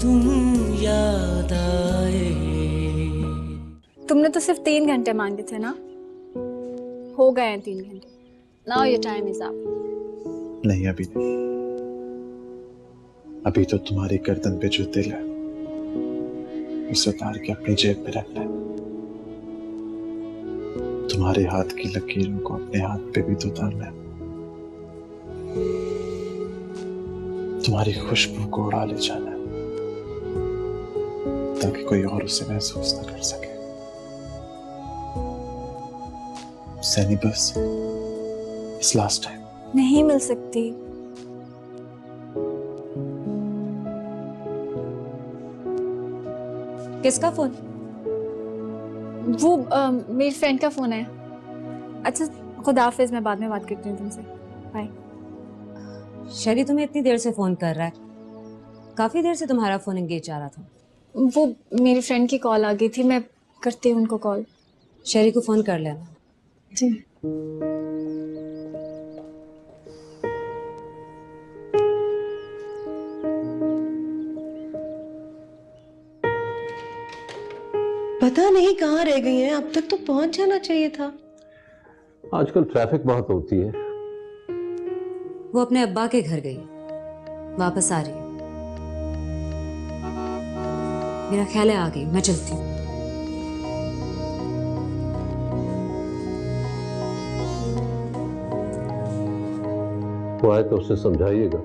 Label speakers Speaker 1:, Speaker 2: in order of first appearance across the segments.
Speaker 1: तुम याद आए।
Speaker 2: तुमने तो सिर्फ 3 घंटे मांगे थे ना, हो गए हैं 3 घंटे। Now your time is up.
Speaker 3: नहीं, अभी नहीं। अभी तो तुम्हारी गर्दन पे जो दिल है उसे उतार के अपनी जेब में रखना है। तुम्हारे हाथ की लकीरों को अपने हाथ पे भी तो उतारना है। तुम्हारी खुशबू को उड़ा ले जाना है ताकि कोई और उसे महसूस न कर सके। सैनी, बस इस लास्ट टाइम।
Speaker 2: नहीं मिल सकती।
Speaker 4: किसका फोन?
Speaker 2: वो मेरी फ्रेंड का फोन है। अच्छा, खुदा हाफिज, मैं बाद में बात करती हूँ तुमसे। बाय।
Speaker 4: शरी तुम्हें इतनी देर से फोन कर रहा है? काफी देर से तुम्हारा फोन एंगेज आ रहा था।
Speaker 2: वो मेरी फ्रेंड की कॉल आ गई थी, मैं करती हूँ उनको कॉल।
Speaker 4: शरी को फोन कर लेना।
Speaker 2: जी।
Speaker 5: पता नहीं कहाँ रह गई हैं, अब तक तो पहुंच जाना चाहिए था।
Speaker 6: आजकल ट्रैफिक बहुत होती है।
Speaker 4: वो अपने अब्बा के घर गई, वापस आ रही है। मेरा ख्याल है आ गई, मैं चलती हूँ।
Speaker 6: वो आए तो उसे समझाइएगा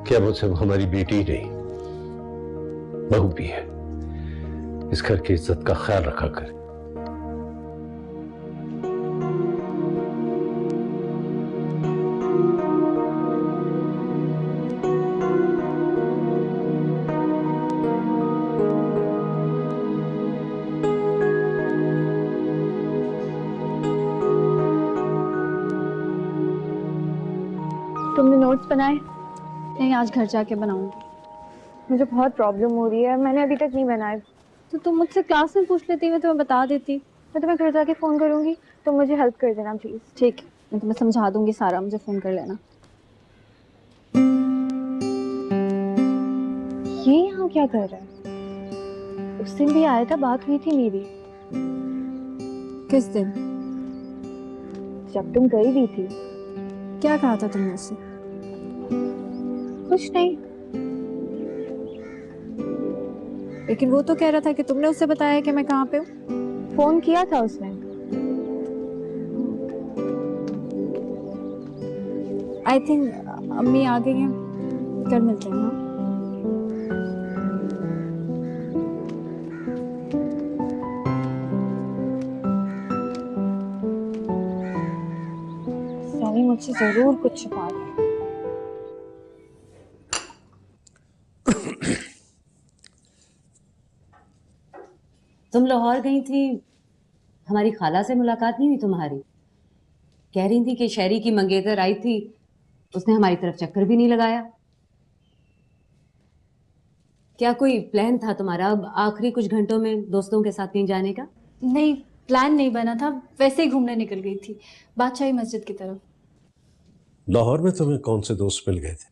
Speaker 6: कि अब उसे हमारी बेटी ही नहीं, बहू भी है। इस घर की इज्जत का ख्याल रखा करे।
Speaker 2: तुमने नोट्स बनाए? नहीं, आज घर जाके बनाऊंगी। मुझे बहुत प्रॉब्लम हो रही है, मैंने अभी तक नहीं बनाए। तो तुम मुझसे क्लास में पूछ लेती, मैं तुम्हें बता देती। मैं तुम्हें घर जाके फ़ोन करूंगी, तुम मुझे हेल्प कर देना प्लीज़। ठीक है, मैं तुम्हें समझा दूंगी सारा, मुझे फ़ोन कर लेना। ये यहाँ क्या कर रहा है? उस दिन भी आया था, बात हुई थी मेरी। किस दिन? जब तुम गई भी थी। क्या कहा था तुमने उससे? कुछ नहीं। लेकिन वो तो कह रहा था कि तुमने उससे बताया कि मैं कहाँ पे हूँ। फोन किया था उसने। आई थिंक अम्मी आ गई हैं, कल मिलते हैं। हाँ, सैनी मुझसे जरूर कुछ छुपा रही है।
Speaker 4: तुम लाहौर गई थी, हमारी खाला से मुलाकात नहीं हुई तुम्हारी? कह रही थी कि शहरी की मंगेतर आई थी, उसने हमारी तरफ चक्कर भी नहीं लगाया। क्या कोई प्लान था तुम्हारा अब आखिरी कुछ घंटों में दोस्तों के साथ कहीं जाने का?
Speaker 2: नहीं, प्लान नहीं बना था, वैसे ही घूमने निकल गई थी बादशाही मस्जिद की तरफ।
Speaker 6: लाहौर में तुम्हें कौन से दोस्त मिल गए थे?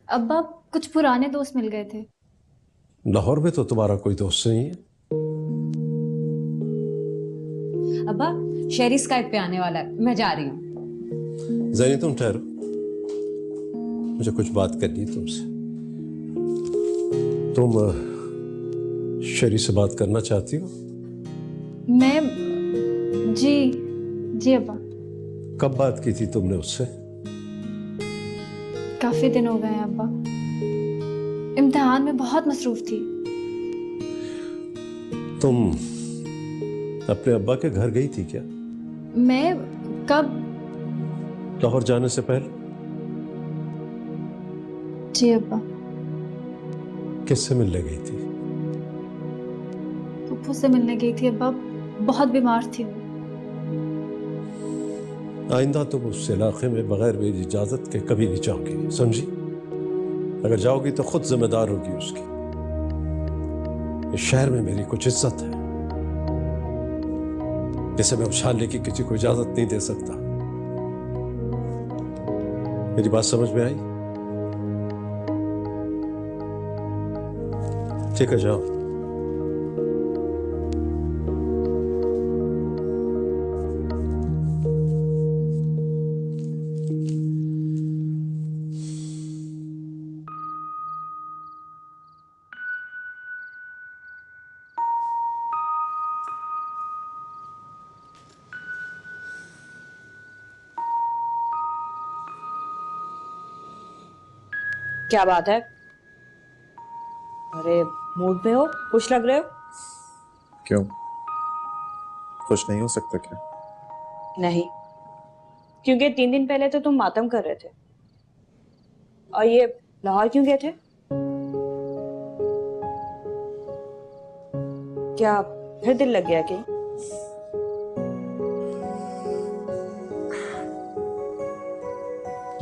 Speaker 2: अब्बा, कुछ पुराने दोस्त मिल गए थे।
Speaker 6: लाहौर में तो तुम्हारा कोई दोस्त नहीं है।
Speaker 4: अब्बा, शहरी स्काइप पे आने वाला है, मैं जा रही हूँ।
Speaker 6: जैनी, तुम ठहरो, मुझे कुछ बात करनी है तुमसे। तुम शहरी से बात करना चाहती हो?
Speaker 2: मैं? जी जी अब्बा।
Speaker 6: कब बात की थी तुमने उससे?
Speaker 2: काफी दिन हो गए हैं अब्बा, इम्तिहान में बहुत मसरूफ थी।
Speaker 6: तुम अपने अब्बा के घर गई थी क्या?
Speaker 2: मैं? कब?
Speaker 6: लाहौर जाने से पहले।
Speaker 2: जी अब्बा।
Speaker 6: किससे मिलने गई थी?
Speaker 2: पप्पू से मिलने गई थी अब्बा, बहुत बीमार थी वो।
Speaker 6: आइंदा तुम उस इलाके में बगैर मेरी इजाजत के कभी नहीं जाओगी, समझी? अगर जाओगी तो खुद जिम्मेदार होगी उसकी। इस शहर में मेरी कुछ इज्जत है जिसे मैं उछालने की किसी को इजाजत नहीं दे सकता। मेरी बात समझ में आई?
Speaker 3: ठीक है, जाओ।
Speaker 7: क्या बात है? अरे मूड पे हो, खुश लग रहे हो।
Speaker 3: क्यों, खुश नहीं हो सकता क्या?
Speaker 7: नहीं, क्योंकि 3 दिन पहले तो तुम मातम कर रहे थे। और ये लाहौर क्यों गए थे? क्या फिर दिल लग गया कहीं?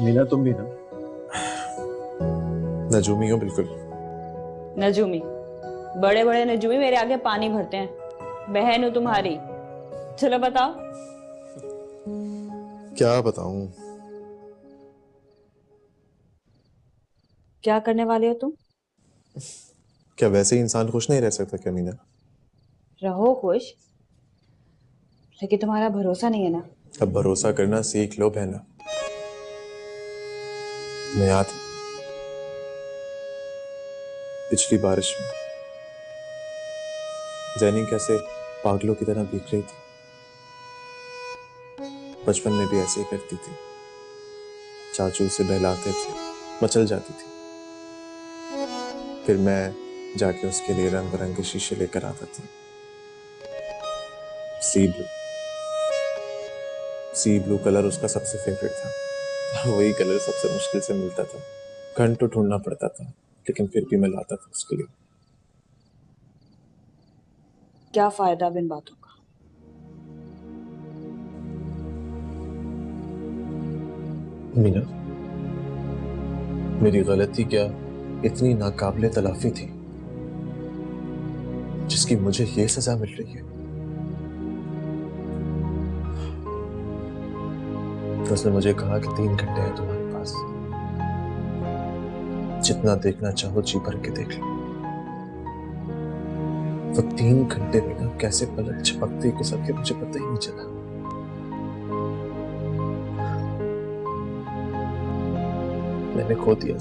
Speaker 3: मीना, तुम भी ना नजूमी हो बिल्कुल।
Speaker 7: नजूमी? बड़े बड़े नजूमी मेरे आगे पानी भरते हैं। बहन हूं तुम्हारी। चलो बताओ।
Speaker 3: क्या बताऊं?
Speaker 7: क्या करने वाले हो तुम?
Speaker 3: क्या वैसे ही इंसान खुश नहीं रह सकता क्या मीना?
Speaker 7: रहो खुश, लेकिन तुम्हारा भरोसा नहीं है ना।
Speaker 3: अब भरोसा करना सीख लो बहना। मैं याद है, पिछली बारिश में जैनी कैसे पागलों की तरह भीग रही थी। बचपन में भी ऐसे ही करती थी, चाचू से बहलाते थे, मचल जाती थी। फिर मैं जाके उसके लिए रंग बिरंगे शीशे लेकर आता था। सी ब्लू कलर उसका सबसे फेवरेट था। वही कलर सबसे मुश्किल से मिलता था, घंटों ढूंढना पड़ता था, लेकिन फिर भी मैं लाता था उसके लिए।
Speaker 7: क्या फायदा अब इन बातों का?
Speaker 3: मीना, मेरी गलती क्या इतनी नाकाबिले तलाफी थी जिसकी मुझे ये सजा मिल रही है? उसने मुझे कहा कि 3 घंटे हैं तुम्हारे पास, जितना देखना चाहो जी भर के देख लो। वो 3 घंटे में ना कैसे पलक झपकते गुजर के मुझे पता ही नहीं चला। मैंने खो दिया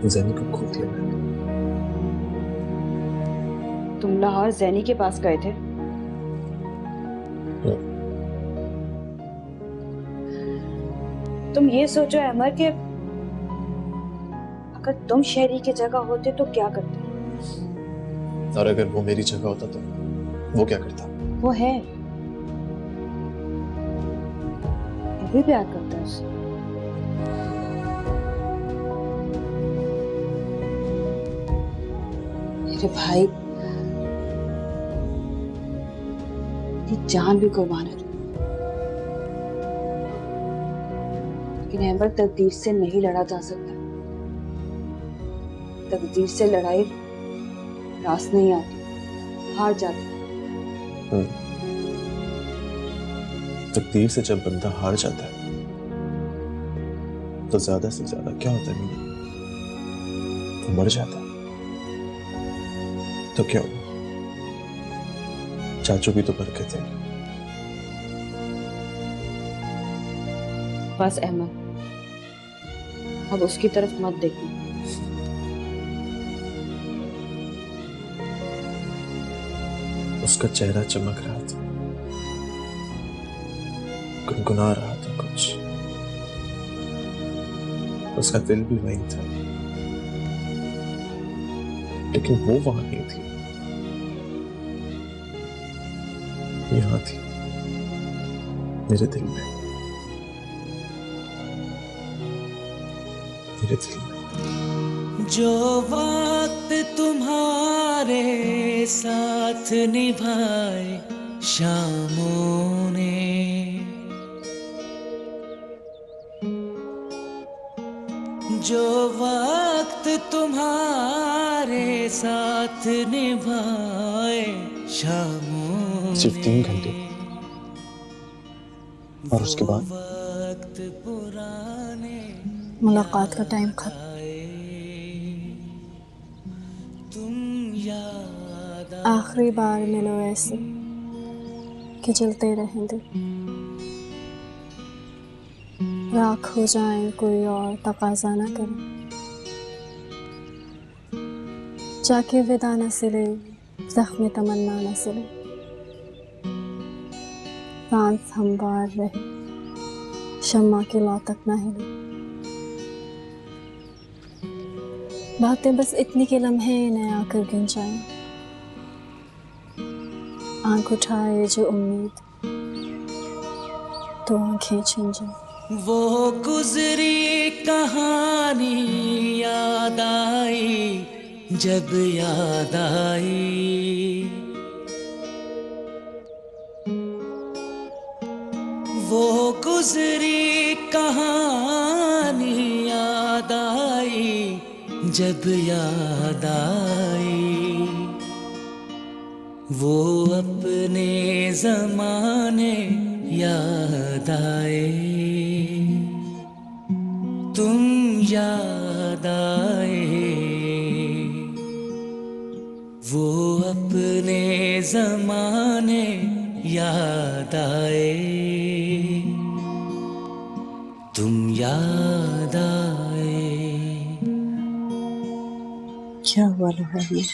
Speaker 3: जैनी को खो दिया मैंने।
Speaker 7: तुम लाहौर जैनी के पास गए थे? तुम ये सोचो अमर कि अगर तुम शहरी की जगह होते तो क्या करते?
Speaker 3: और अगर वो मेरी जगह होता तो वो क्या करता?
Speaker 7: वो है, वो भी प्यार करता है उससे। मेरे भाई की जान भी कुर्बान है, लेकिन अमर तकदीर से नहीं लड़ा जा सकता। तकदीर से लड़ाई रास नहीं आती, हार जाती।
Speaker 3: तकदीर से जब बंदा हार जाता है तो ज्यादा से ज्यादा क्या होता है मीना? वो मर जाता है। तो क्या हुआ? चाचू भी तो मर गए थे।
Speaker 7: बस अहमद, अब उसकी तरफ मत देखना।
Speaker 3: उसका चेहरा चमक रहा था, गुनगुना रहा था कुछ। उसका दिल भी वहीं था, लेकिन वो वहां नहीं थी, यहां थी, मेरे दिल में, मेरे दिल में।
Speaker 1: जो वक्त तुम्हारे साथ निभाए शामों ने, जो वक्त तुम्हारे साथ निभाए शामों ने।
Speaker 3: सिर्फ 3 घंटे, और उसके बाद
Speaker 1: वक्त पुराने
Speaker 2: मुलाकात का टाइम खत्म। आखिरी बार मिलो ऐसे कि जलते रहें दिल, राख हो जाए कोई और तकाजा ना करे, जाके विदा न सिले जख्म तमन्ना न सिले, सांस हमवार रहे शम्मा की लौ तक न हिले। बातें बस इतनी के लम्हे न आकर गिन जाएं, आंख उठाए जो उम्मीद तो आंखें छिन जाएं।
Speaker 1: वो गुजरी कहानी याद आई, जब याद आई वो गुजरी कहानी याद आई, जब याद आई वो अपने जमाने याद आए, तुम याद आए, वो अपने जमाने याद आए, तुम याद आए।
Speaker 5: क्या हुआ लोहा में?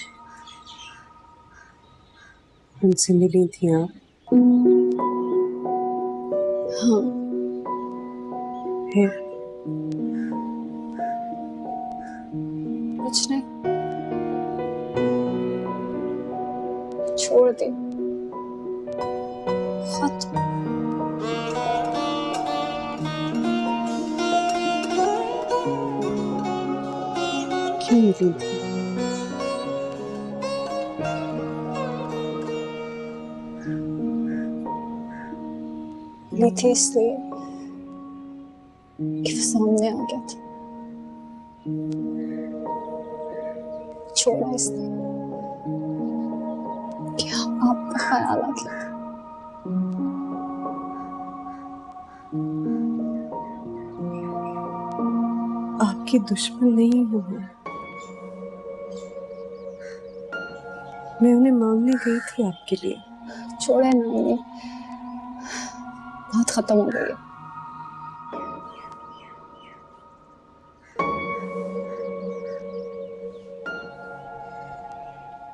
Speaker 5: उनसे मिली थी आप?
Speaker 2: हाँ,
Speaker 5: फिर
Speaker 2: कुछ नहीं, छोड़ दे खत्म।
Speaker 5: क्यों मिली थी?
Speaker 2: मिली थी इसलिए कि वो सामने आ गया था, छोड़ा इसलिए कि आपका ख्याल आ गया था।
Speaker 5: आपकी दुश्मन नहीं हूँ मैं उन्हें मांगने गई थी आपके लिए।
Speaker 2: छोड़े ना, ये बहुत खत्म हो गई है।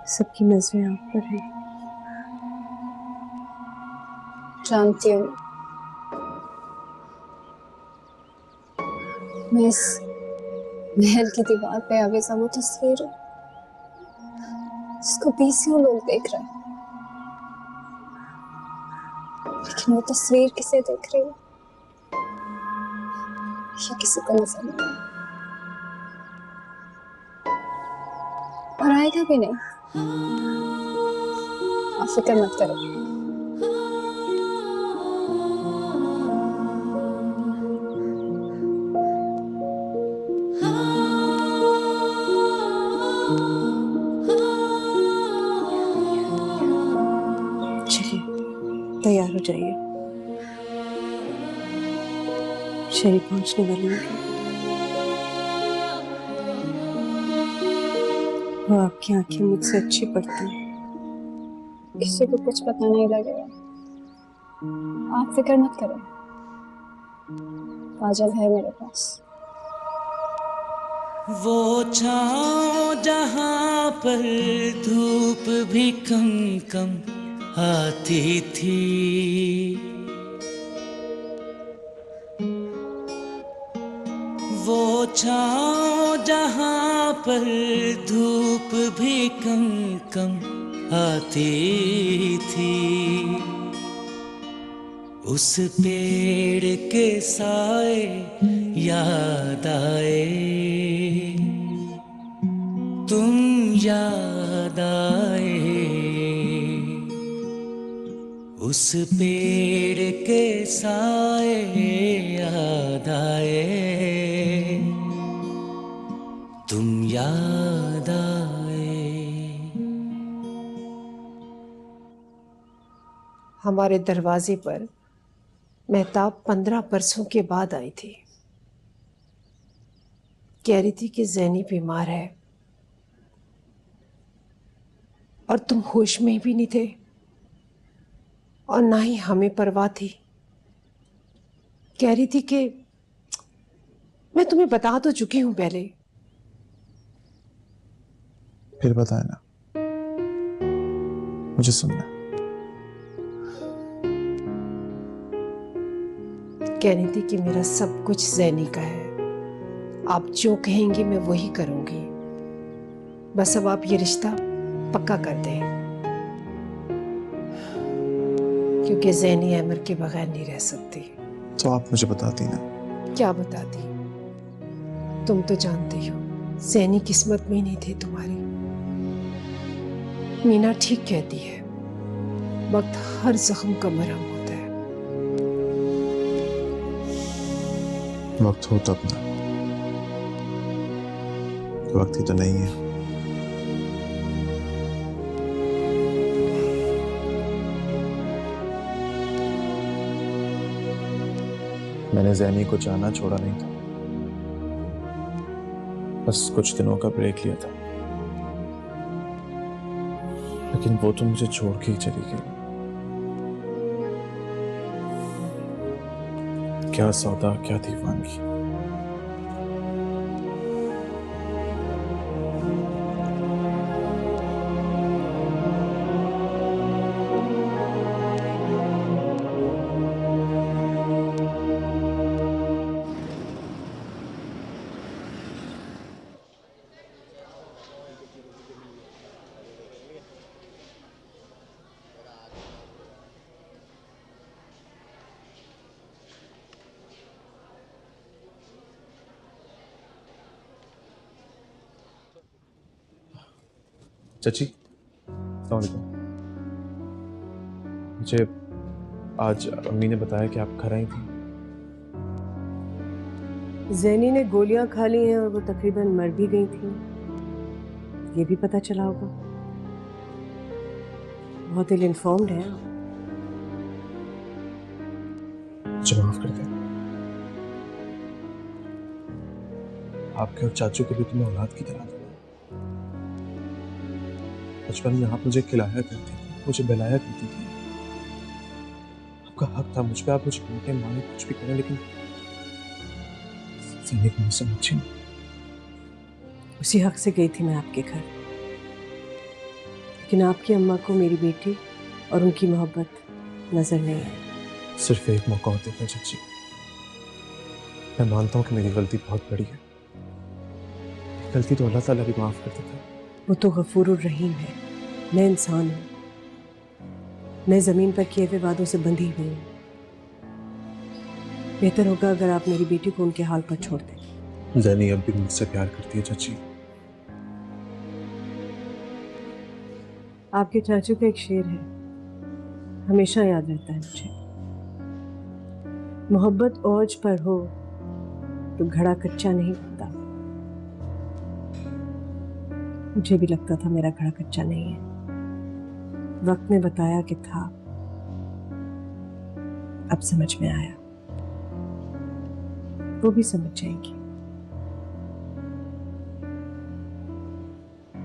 Speaker 5: सबकी नजरें आप पर हैं।
Speaker 2: जानती हूँ मैं इस महल की दीवार पे अभी सब वो तस्वीर है जिसको बीसियों लोग देख रहे हैं, लेकिन वो तस्वीर किसे देख रही है ये किसी को नजर नहीं आ रहा। और आएगा भी नहीं, आप फिक्र मत करो।
Speaker 5: चलिए तैयार हो जाइए, शहरी पहुंचने वाली होगी। वो आपकी आंखें मुझसे अच्छी पड़ती हैं।
Speaker 2: किसी को कुछ पता नहीं लगेगा, आप फिक्र मत करो, काजल है मेरे पास।
Speaker 1: वो छाँव जहाँ पर धूप भी कम कम आती थी, वो छाँव जहाँ पर धूप भी कम कम आती थी, उस पेड़ के साए याद आए, तुम याद आए, उस पेड़ के साए याद आए, तुम याद आए।
Speaker 5: हमारे दरवाजे पर मेहताब 15 बरसों के बाद आई थी। कह रही थी कि ज़ैनी बीमार है, और तुम होश में भी नहीं थे और ना ही हमें परवाह थी। कह रही थी कि मैं तुम्हें बता तो चुकी हूं पहले।
Speaker 3: फिर बताए ना, मुझे सुनना।
Speaker 5: कह रही थी कि मेरा सब कुछ ज़ैनी का है, आप जो कहेंगी मैं वही करूंगी, बस अब आप ये रिश्ता पक्का कर दें, क्योंकि ज़ैनी अमर के बगैर नहीं रह सकती।
Speaker 3: तो आप मुझे बताती ना।
Speaker 5: क्या बताती? तुम तो जानते ही हो ज़ैनी किस्मत में ही नहीं थे तुम्हारी। मीना ठीक कहती है, वक्त हर जख्म का मरहम होता है।
Speaker 3: वक्त हो तब ना, वक्त ही तो नहीं है। मैंने ज़ैनी को जाना छोड़ा नहीं था, बस कुछ दिनों का ब्रेक लिया था। लेकिन वो तो मुझे छोड़ के ही चली गई। क्या सौदा, क्या दीवानगी। चाची, अस्सलाम वालेकुम। मुझे आज अम्मी ने बताया कि आप घर आई थी।
Speaker 8: ज़ैनी ने गोलियां खा ली हैं और वो तकरीबन मर भी गई थी, ये भी पता चला होगा। बहुत इल इन्फॉर्म्ड है।
Speaker 3: मुझे माफ कर दे। आपके और चाचू के लिए तो मैं औलाद की तरह था। बचपन में आप मुझे खिलाया करती थी, मुझे बहलाया करती थी। आपका हक था मुझ पे, आप मुझे घूटे मारे कुछ भी करें, लेकिन ज़ैनी को समझी नहीं।
Speaker 8: उसी हक से गई थी मैं आपके घर, लेकिन आपकी अम्मा को मेरी बेटी और उनकी मोहब्बत नजर नहीं आई।
Speaker 3: सिर्फ एक मौका और देना चाची। मैं मानता हूँ कि मेरी गलती बहुत बड़ी है, गलती तो अल्लाह ताला भी माफ कर देता है।
Speaker 8: वो तो गफूरुर रहीम है, मैं इंसान हूँ। मैं जमीन पर किए हुए वादों से बंधी हुई हूँ। बेहतर होगा अगर आप मेरी बेटी को उनके हाल पर छोड़ दें।
Speaker 3: ज़ैनी अब भी मुझसे प्यार करती है चाची।
Speaker 8: आपके चाचू का एक शेर है, हमेशा याद रहता है मुझे। मोहब्बत औज पर हो तो घड़ा कच्चा नहीं बनता। मुझे भी लगता था मेरा घड़ा कच्चा नहीं है, वक्त ने बताया कि था। अब समझ में आया, वो भी समझ जाएंगी।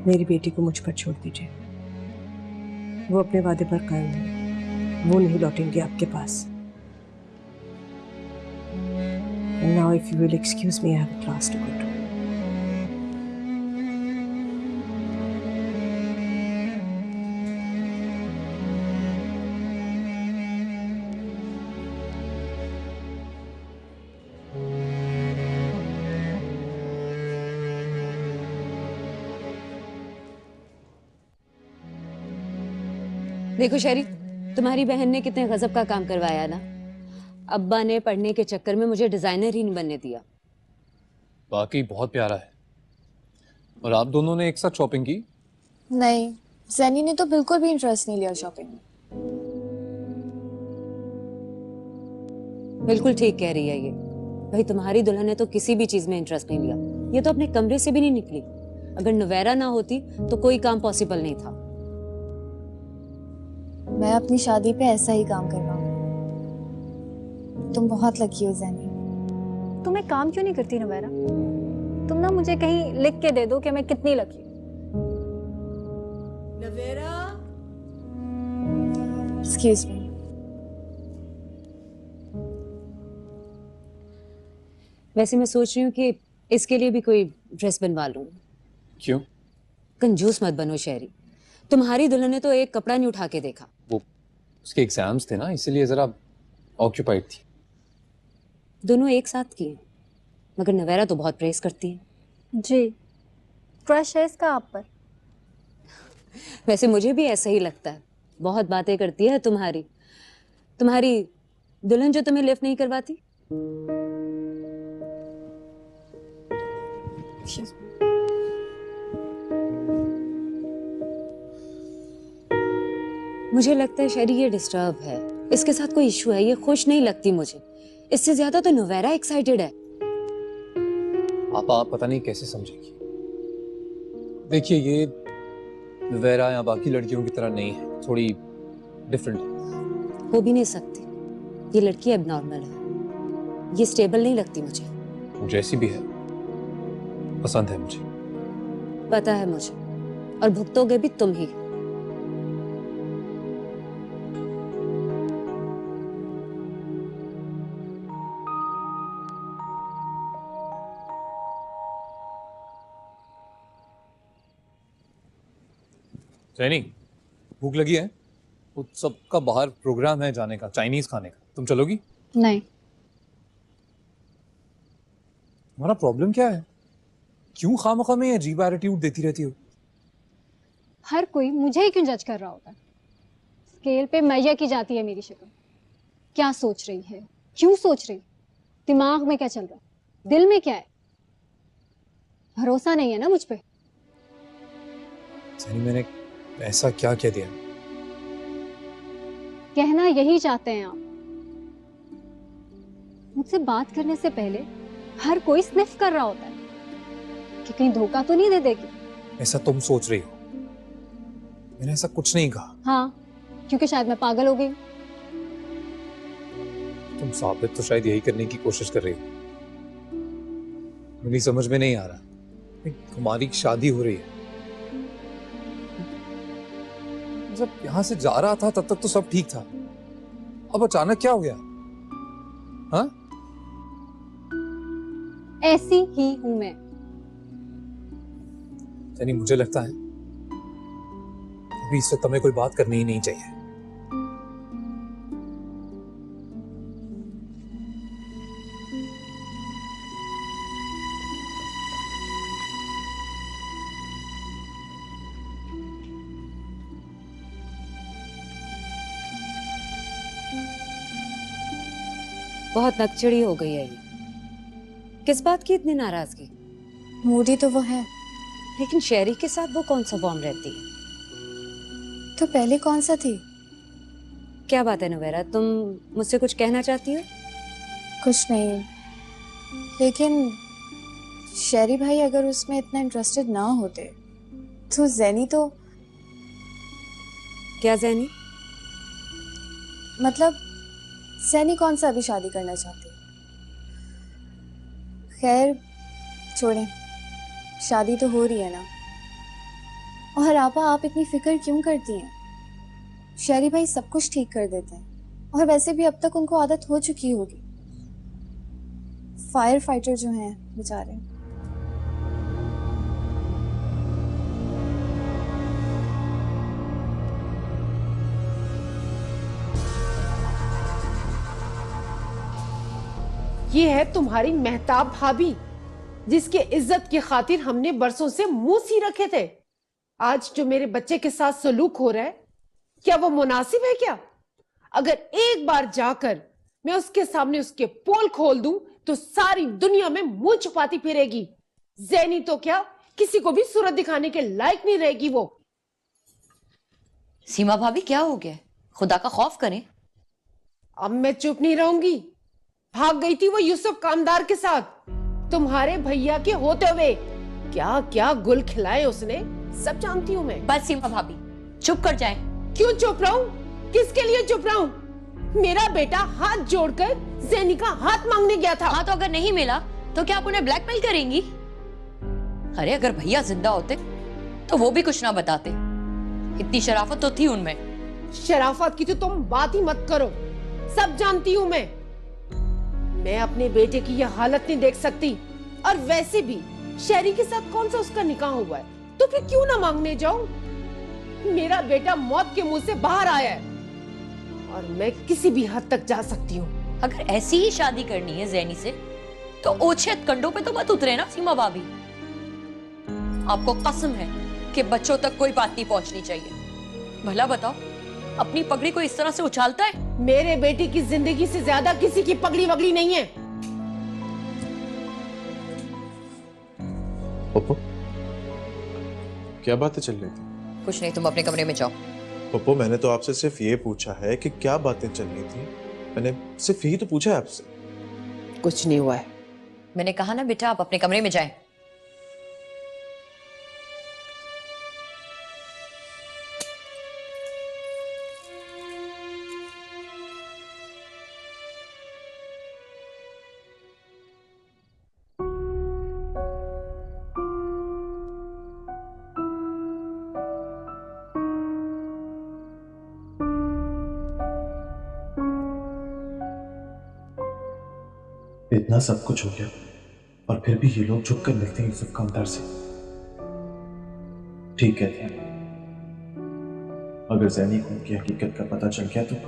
Speaker 8: मेरी बेटी को मुझ पर छोड़ दीजिए, वो अपने वादे पर कायम है, वो नहीं लौटेंगे आपके पास। And now if you will excuse me, I have a class to go to.
Speaker 4: देखो शरी, तुम्हारी बहन ने कितने गजब का काम करवाया ना। अब्बा ने पढ़ने के चक्कर में मुझे डिजाइनर ही नहीं बनने दिया।
Speaker 9: बाकी बहुत प्यारा है। और आप दोनों ने एक साथ शॉपिंग की?
Speaker 2: नहीं, ज़ैनी ने तो बिल्कुल भी इंटरेस्ट नहीं लिया शॉपिंग में।
Speaker 4: बिल्कुल ठीक कह रही है ये। भाई तुम्हारी दुल्हन ने तो किसी भी चीज में इंटरेस्ट नहीं लिया। ये तो अपने कमरे से भी नहीं निकली। अगर नवैरा ना होती तो कोई काम पॉसिबल नहीं था।
Speaker 2: मैं अपनी शादी पे ऐसा ही काम करवाऊंगी। तुम बहुत लकी हो ज़ैनी। तुम एक काम क्यों नहीं करती नवैरा? तुम ना मुझे कहीं लिख के दे दो कि मैं कितनी लकी हूँ।
Speaker 8: Navera
Speaker 2: excuse me.
Speaker 4: वैसे मैं सोच रही हूँ कि इसके लिए भी कोई ड्रेस बनवा लूँ।
Speaker 9: क्यों?
Speaker 4: कंजूस मत बनो शहरी, तुम्हारी दुल्हन ने तो एक कपड़ा नहीं उठा के देखा।
Speaker 9: वो उसके एग्जाम्स थे ना, इसीलिए जरा ऑक्यूपाइड थी।
Speaker 4: दोनों एक साथ किए, मगर नवेरा तो बहुत प्रेस करती है।
Speaker 2: जी, क्रश है इसका आप पर।
Speaker 4: वैसे मुझे भी ऐसा ही लगता है, बहुत बातें करती है तुम्हारी दुल्हन जो तुम्हें लिफ्ट नहीं करवाती। मुझे लगता है शहरी ये डिस्टर्ब है, इसके साथ कोई इशू है, ये खुश नहीं लगती मुझे। इससे ज्यादा तो नवेरा एक्साइटेड है।
Speaker 9: आप पता नहीं कैसे समझेगी। देखिए, ये नवेरा या बाकी लड़कियों की तरह नहीं है, थोड़ी डिफरेंट है।
Speaker 4: हो भी नहीं सकती, ये लड़की एबनॉर्मल है, ये स्टेबल नहीं लगती मुझे।
Speaker 9: वो जैसी भी है पसंद है मुझे।
Speaker 4: पता है मुझे, और भुगतोगे भी तुम ही।
Speaker 9: सैनी, भूख लगी है? वो सबका बाहर प्रोग्राम है जाने का, चाइनीज खाने का, तुम चलोगी?
Speaker 2: नहीं।
Speaker 9: तुम्हारा प्रॉब्लम क्या है? क्यों खामखा में अजीब एटीट्यूड देती रहती हो?
Speaker 2: हर कोई मुझे ही क्यों जज कर रहा होता है? स्केल पे मैया की जाती है मेरी शक्ल। क्या सोच रही है, क्यों सोच रही, दिमाग में क्या चल रहा है, दिल में क्या है? भरोसा नहीं है ना मुझ पे?
Speaker 9: सैनी, मैंने ऐसा क्या कह दिया?
Speaker 2: कहना यही चाहते हैं आप। मुझसे बात करने से पहले हर कोई स्निफ कर रहा होता है कि कहीं धोखा तो नहीं दे देगी।
Speaker 9: ऐसा तुम सोच रही हो, मैंने ऐसा कुछ नहीं कहा।
Speaker 2: हाँ, क्योंकि शायद मैं पागल हो गई।
Speaker 9: तुम साबित तो शायद यही करने की कोशिश कर रही हो। मेरी समझ में नहीं आ रहा, तुम्हारी शादी हो रही है, जब यहां से जा रहा था तब तक तो सब ठीक था, अब अचानक क्या हो गया? हाँ?
Speaker 2: ऐसी ही हूं मैं।
Speaker 9: यानी मुझे लगता है अभी इस वक्त हमें कोई बात करनी ही नहीं चाहिए।
Speaker 4: बहुत नकचड़ी हो गई है ये। किस बात की इतनी नाराजगी?
Speaker 2: मूडी तो वो है,
Speaker 4: लेकिन शहरी के साथ वो कौन सा फॉर्म रहती है?
Speaker 2: तो पहले कौन सा थी?
Speaker 4: क्या बात है नवेरा, तुम मुझसे कुछ कहना चाहती हो?
Speaker 2: कुछ नहीं, लेकिन शेरी भाई अगर उसमें इतना इंटरेस्टेड ना होते तो जैनी तो
Speaker 4: क्या जैनी?
Speaker 2: मतलब सैनी कौन सा अभी शादी करना चाहती है? खैर छोड़ें, शादी तो हो रही है ना। और आपा, आप इतनी फिक्र क्यों करती हैं? शेरी भाई सब कुछ ठीक कर देते हैं, और वैसे भी अब तक उनको आदत हो चुकी होगी। फायर फाइटर जो हैं बेचारे।
Speaker 5: ये है तुम्हारी मेहताब भाभी, जिसके इज्जत की खातिर हमने बरसों से मुंह सी रखे थे। आज जो मेरे बच्चे के साथ सलूक हो रहा है, क्या वो मुनासिब है क्या? अगर एक बार जाकर मैं उसके सामने उसके पोल खोल दूं तो सारी दुनिया में मुंह छुपाती फिरेगी। जैनी तो क्या, किसी को भी सूरत दिखाने के लायक नहीं रहेगी वो।
Speaker 10: सीमा भाभी, क्या हो गया? खुदा का खौफ करें।
Speaker 5: अब मैं चुप नहीं रहूंगी। भाग गई थी वो यूसुफ कामदार के साथ, तुम्हारे भैया के होते हुए। क्या क्या गुल खिलाए उसने, सब जानती हूँ मैं।
Speaker 10: बस सीमा भाभी, चुप कर जाएं।
Speaker 5: क्यों चुप रहूं? किसके लिए चुप रहूं? मेरा बेटा हाथ जोड़कर जैनी का हाथ मांगने गया था।
Speaker 10: हाँ, तो अगर नहीं मिला तो क्या आप उन्हें ब्लैकमेल करेंगी? अरे अगर भैया जिंदा होते तो वो भी कुछ ना बताते। इतनी शराफत तो थी उनमें।
Speaker 5: शराफत की तो तुम बात ही मत करो, सब जानती हूं मैं अपने बेटे की यह हालत नहीं देख सकती। और वैसे भी शहरी के साथ कौन सा उसका निकाह हुआ है, तो फिर क्यों ना मांगने जाऊं? मेरा बेटा मौत के मुंह से बाहर आया है और मैं किसी भी हद तक जा सकती हूँ।
Speaker 10: अगर ऐसी ही शादी करनी है जैनी से तो ओछेत कंडों पे तो मत उतरे ना सीमा भाभी। आपको कसम है कि बच्चों तक कोई बात नहीं पहुंचनी चाहिए। भला बताओ, अपनी पगड़ी को इस तरह से उछालता है?
Speaker 5: मेरे बेटे की जिंदगी से ज्यादा किसी की पगड़ी वगड़ी नहीं है।
Speaker 3: पप्पू, क्या बातें चल रही थी?
Speaker 10: कुछ नहीं, तुम अपने कमरे में जाओ।
Speaker 3: पप्पू, मैंने तो आपसे सिर्फ ये पूछा है कि क्या बातें चल रही थी। मैंने सिर्फ यही तो पूछा है आपसे।
Speaker 5: कुछ नहीं हुआ है।
Speaker 10: मैंने कहा ना बेटा, आप अपने कमरे में जाएं।
Speaker 3: इतना सब कुछ हो गया और फिर भी ये लोग झुककर मिलते हैं यूसुफ कामदार से। ठीक कहते हैं, अगर जैनी को उनकी हकीकत का पता चल गया तो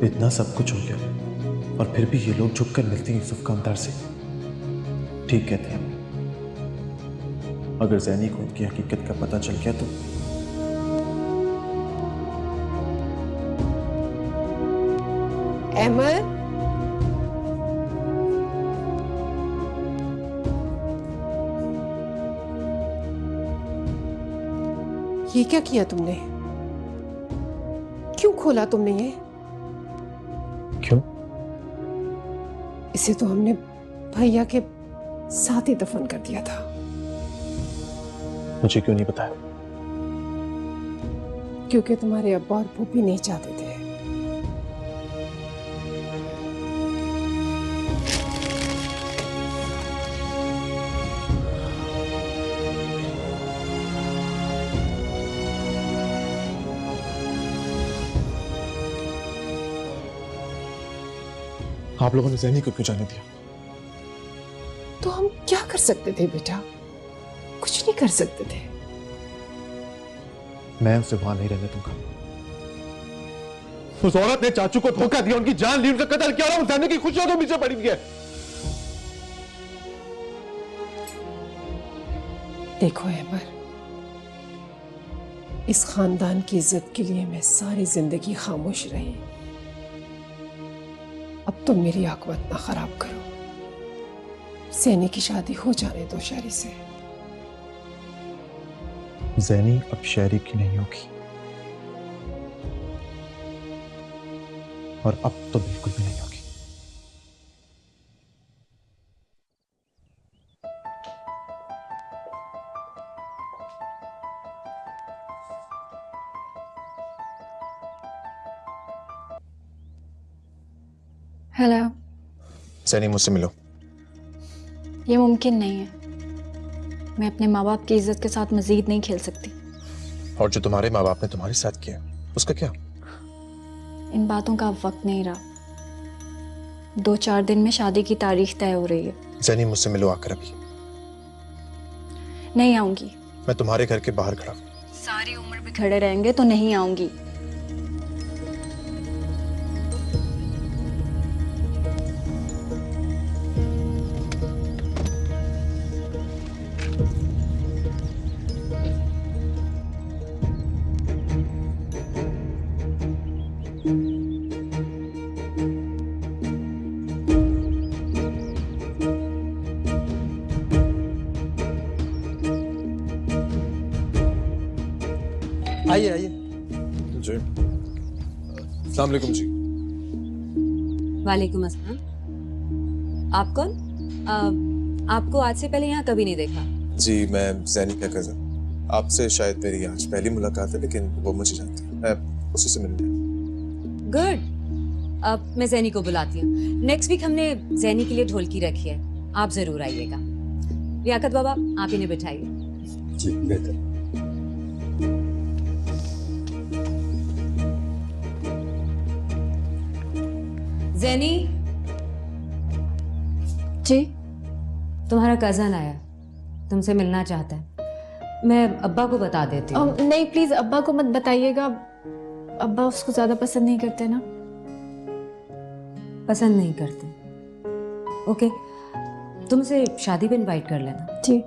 Speaker 3: इतना सब कुछ हो गया और फिर भी ये लोग झुककर मिलते हैं यूसुफ कामदार से। ठीक कहते हैं, अगर जैनी को उनकी हकीकत का पता चल गया तो
Speaker 5: अहमद, ये क्या किया तुमने? क्यों खोला तुमने ये?
Speaker 3: क्यों?
Speaker 5: इसे तो हमने भैया के साथ ही दफन कर दिया था।
Speaker 3: मुझे क्यों नहीं बताया?
Speaker 5: क्योंकि तुम्हारे अब्बा और फूफी नहीं चाहते थे।
Speaker 3: आप लोगों ने जैनी को क्यों जाने दिया?
Speaker 5: तो हम क्या कर सकते थे बेटा? कुछ नहीं कर सकते थे।
Speaker 3: मैं उसे वहां नहीं रहने दूंगा। उस औरत ने चाचू को धोखा दिया, उनकी जान ली, उनका कत्ल किया, उस जैनी की खुशियों तो पीछे पड़ी है।
Speaker 5: देखो अहमद, इस खानदान की इज्जत के लिए मैं सारी जिंदगी खामोश रही। अब तो मेरी आकबत ना खराब करो। सैनी की शादी हो जाने दो शहरी से।
Speaker 3: जैनी अब शहरी की नहीं होगी और अब तो बिल्कुल भी नहीं होगी।
Speaker 2: हेलो।
Speaker 3: जैनी, मुझसे मिलो।
Speaker 2: ये मुमकिन नहीं है। मैं अपने माँ बाप की इज्जत के साथ मजीद नहीं खेल सकती।
Speaker 3: और जो तुम्हारे माँ बाप ने तुम्हारे साथ किया उसका क्या?
Speaker 2: इन बातों का अब वक्त नहीं रहा। 2-4 दिन में शादी की तारीख तय हो रही है।
Speaker 3: ज़ैनी, मुझसे मिलो आकर अभी।
Speaker 2: नहीं आऊंगी।
Speaker 3: मैं तुम्हारे घर के बाहर खड़ा हूँ।
Speaker 2: सारी उम्र भी खड़े रहेंगे तो नहीं आऊंगी।
Speaker 3: आइए आइए जी। अस्सलाम वालेकुम जी।
Speaker 4: वालेकुम अस्सलाम। आप कौन? आपको आज से पहले यहाँ कभी नहीं देखा।
Speaker 3: जी मैं ज़ैनी का कज़न। आपसे शायद मेरी आज पहली मुलाकात है, लेकिन वो मुझे जानती है। मैं उसी से मिलने आया।
Speaker 4: गुड। अब मैं ज़ैनी को बुलाती हूँ। नेक्स्ट वीक हमने ज़ैनी के लिए ढोलकी रखी है, आप जरूर आइएगा। लियाकत बाबा, आप इन्हें बिठाइए।
Speaker 6: जी बेहतर।
Speaker 4: ज़ैनी
Speaker 2: जी।
Speaker 4: तुम्हारा कजन आया, तुमसे मिलना चाहता है। मैं अब्बा को बता देती हूँ।
Speaker 2: नहीं प्लीज अब्बा को मत बताइएगा। अब्बा उसको ज्यादा पसंद नहीं करते ना।
Speaker 4: पसंद नहीं करते? ओके, तुमसे शादी पे इनवाइट कर लेना।
Speaker 2: जी।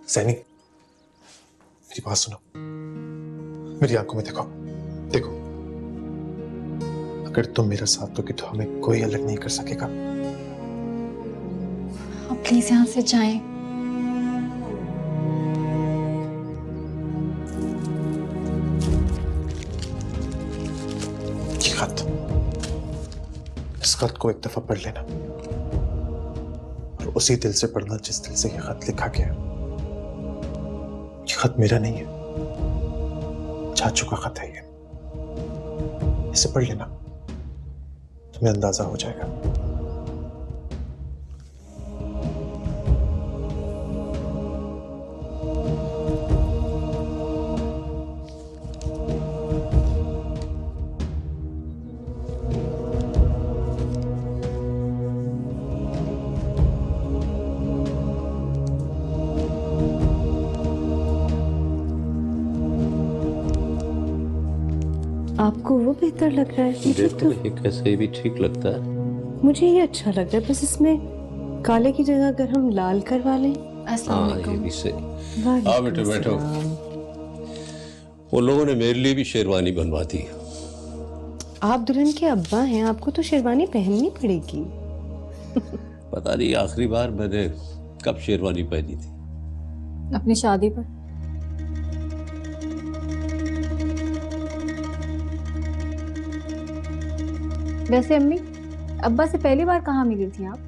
Speaker 3: ज़ैनी, मेरी बात सुनो। मेरी आंखों में देखो। देखो, अगर तुम मेरा साथ दोगे तो हमें कोई अलग नहीं कर सकेगा।
Speaker 2: आप प्लीज यहाँ से जाएं।
Speaker 3: ये खत, इस खत को एक दफा पढ़ लेना और उसी दिल से पढ़ना जिस दिल से ये खत लिखा गया। ये खत मेरा नहीं है, चाचू का खत है ये। इसे पढ़ लेना, तुम्हें अंदाजा हो जाएगा।
Speaker 8: आपको वो बेहतर लग रहा है? मुझे
Speaker 6: देखो ये कैसे भी ठीक लगता है।
Speaker 8: मुझे ये अच्छा लग रहा है, बस इसमें काले की जगह अगर हम लाल करवा लें।
Speaker 2: अस्सलाम
Speaker 6: हाँ ये
Speaker 2: वालेकुम।
Speaker 6: भी सही। आओ बेटो बैठो। वो लोगों ने मेरे लिए भी शेरवानी बनवा दी।
Speaker 8: आप दुल्हन के अब्बा हैं, आपको तो शेरवानी पहननी पड़ेगी।
Speaker 6: पता नहीं आखिरी बार मैंने कब शेरवानी पहनी थी।
Speaker 2: अपनी शादी पर। वैसे अम्मी, अब्बा से पहली बार कहाँ मिली थी आप?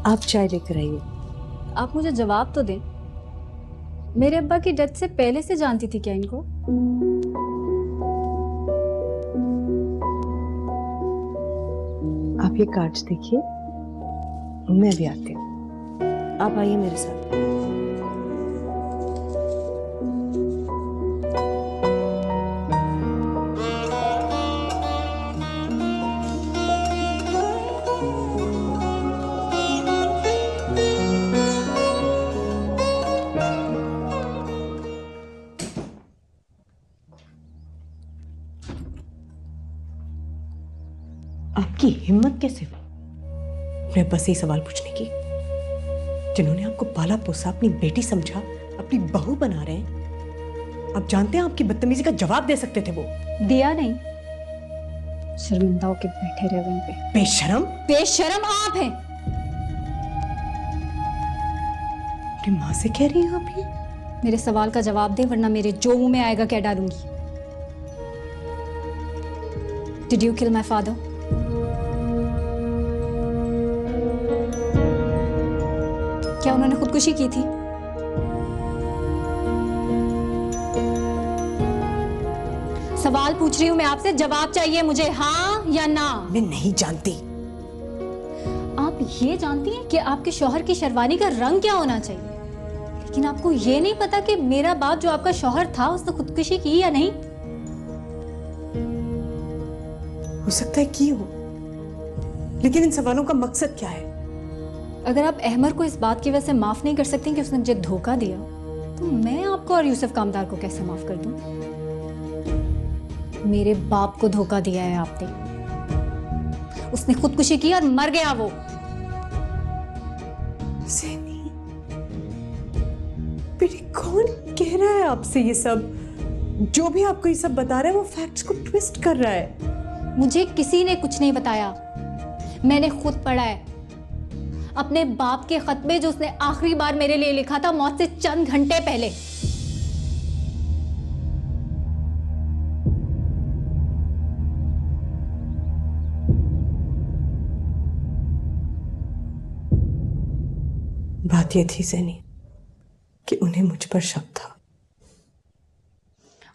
Speaker 8: आप चाय लेकर आइए।
Speaker 2: आप मुझे जवाब तो दें। मेरे अब्बा की डेथ से पहले से जानती थी क्या इनको?
Speaker 8: आप ये कार्ड्स देखिए, मैं भी आती हूँ। आप आइए मेरे साथ। आपकी हिम्मत कैसे हुई अपने अब्बा से सवाल पूछने की, जिन्होंने आपको पाला पोसा, अपनी बेटी समझा, अपनी बहू बना रहे हैं? आप जानते हैं आपकी बदतमीजी का जवाब दे सकते थे वो।
Speaker 2: दिया नहीं, शर्मिंदा होके बैठे रहे वहीं पे।
Speaker 8: बेशरम।
Speaker 2: बेशरम आप हैं।
Speaker 8: अपनी माँ से कह रही हैं आप ये?
Speaker 2: मेरे सवाल का जवाब दे, वरना मेरे जो मुंह में आएगा क्या डालूंगी। Did you kill my father? क्या उन्होंने खुदकुशी की थी? सवाल पूछ रही हूं मैं आपसे, जवाब चाहिए मुझे, हाँ या ना।
Speaker 8: मैं नहीं जानती।
Speaker 2: आप ये जानती हैं कि आपके शौहर की शेरवानी का रंग क्या होना चाहिए, लेकिन आपको ये नहीं पता कि मेरा बाप जो आपका शौहर था उसने खुदकुशी की या नहीं।
Speaker 8: हो सकता है की हो, लेकिन इन सवालों का मकसद क्या है?
Speaker 2: अगर आप अहमर को इस बात की वजह से माफ नहीं कर सकती कि उसने मुझे धोखा दिया, तो मैं आपको और यूसुफ कामदार को कैसे माफ कर दूं? मेरे बाप को धोखा दिया है आपने, उसने खुदकुशी की और मर गया वो।
Speaker 8: सैनी, बेटी कौन कह रहा है आपसे ये सब? जो भी आपको ये सब बता रहा है वो फैक्ट्स को ट्विस्ट कर रहा है।
Speaker 2: मुझे किसी ने कुछ नहीं बताया, मैंने खुद पढ़ा है अपने बाप के खत में जो उसने आखिरी बार मेरे लिए लिखा था मौत से चंद घंटे पहले।
Speaker 8: बात ये थी सैनी कि उन्हें मुझ पर शक था,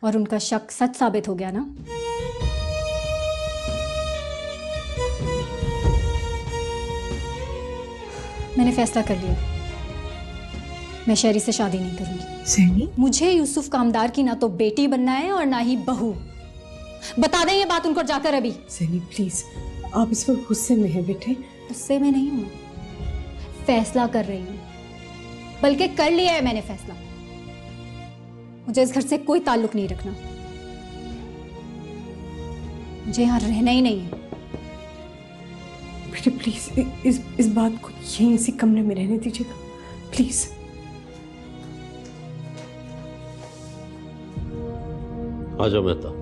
Speaker 2: और उनका शक सच साबित हो गया ना। मैंने फैसला कर लिया, मैं शहरी से शादी नहीं करूंगी।
Speaker 8: सैनी,
Speaker 2: मुझे यूसुफ कामदार की ना तो बेटी बनना है और ना ही बहू। बता दें ये बात उनको जाकर अभी।
Speaker 8: सैनी प्लीज, आप इस वक्त गुस्से में हैं बेटे।
Speaker 2: गुस्से में नहीं हूं, फैसला कर रही हूं, बल्कि कर लिया है मैंने फैसला। मुझे इस घर से कोई ताल्लुक नहीं रखना, मुझे यहां रहना ही नहीं है।
Speaker 8: बेटे प्लीज इस बात को यहीं इसी कमरे में रहने दीजिएगा प्लीज।
Speaker 6: आ जाओ मेहता।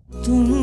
Speaker 1: तुम